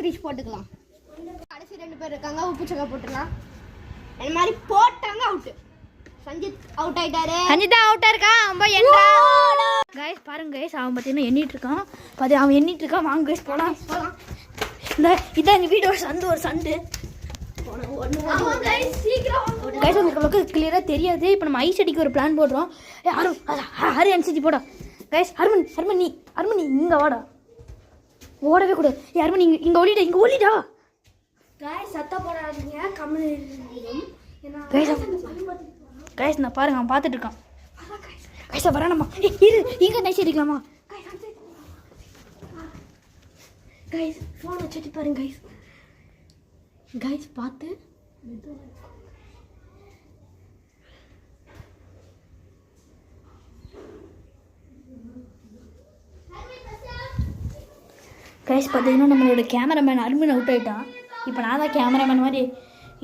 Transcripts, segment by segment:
Fish போட்டுக்கலாம். கடைசி 2 பேர் இருக்காங்க. உப்பு சக்கா போட்டுடலாம். இந்த மாதிரி போட்டாங்க அவுட். சஞ்சித் அவுட் ஆயிட்டாரு. சஞ்சிதா அவுட்டா இருக்கான். அவன் எண்ணா गाइस பாருங்க गाइस அவன் பத்தினா எண்ணிட்டு இருக்கான். அவன் எண்ணிட்டு இருக்கான். வாங்க गाइस போலாம். இந்த இத எங்க வீடியோ ஒரு சந்து गाइस சீக்கிரம் गाइस உங்களுக்கு கிளியரா தெரியாது. இப்போ நம்ம ஐஸ் அடிக்க ஒரு பிளான் போடுறோம். ஹரி அன்சிஜி போடா गाइस. ஹர்மன் நீ இங்க வாடா. ஓடவே கூட. ஹர்மன் இங்க ஓடிடா. गाइस சத்தம் போடாதீங்க. கம்முனு இருங்க. गाइस நான் பாருங்க அவன் பார்த்துட்டு இருக்கான். गाइस வரானமா. இரு இங்க நைஸ் அடிக்கலாமா? गाइस ஃபோன் வச்சிட்டு பாருங்க गाइस பாத்து गाइस பாத்தீங்கன்னா நம்மளோட கேமராமேன் அருமன் அவுட் ஆயிட்டான். இப்போ நான் தான் கேமராமேன் மாதிரி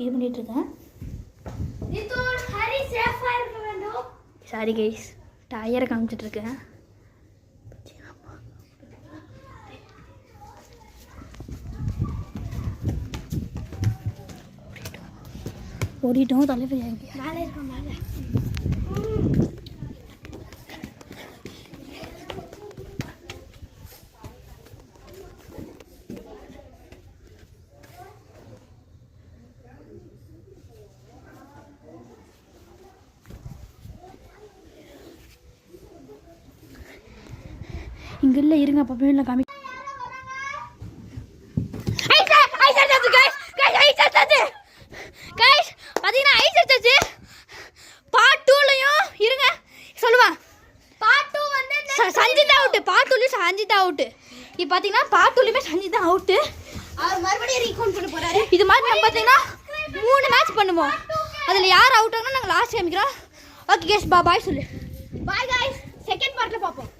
இது பண்ணிட்டு இருக்கேன். சாரி गाइस டயரை காமிச்சிட்டு இருக்கேன். ஓடிட்டோம் தலைவர் மேலே இருக்கோம் மேலே. இங்க இல்ல இருங்க பப்பேல காமி. गाइस பாத்தீங்கன்னா ஐஸ் அடிச்சாச்சு. பார்ட் 2லயும் இருங்க சொல்லுவான். பார்ட் 2 வந்து சஞ்சிதா அவுட். பார்ட் 2லயும் சஞ்சிதா அவுட். இப்போ பாத்தீங்கன்னா பார்ட் 2லயுமே சஞ்சிதா அவுட். அவர் மறுபடியும் ரீகவுண்ட் பண்ண போறாரு. இது மாதிரி நம்ம பாத்தீங்கன்னா 3 மேட்ச் பண்ணுவோம். அதுல யார் அவுட் ஆகணும் நாங்க லாஸ்ட் காமிக்கிறோம். ஓகே गाइस பாய் சொல்லு. பாய் गाइस. செகண்ட் பார்ட்ல பாப்போம்.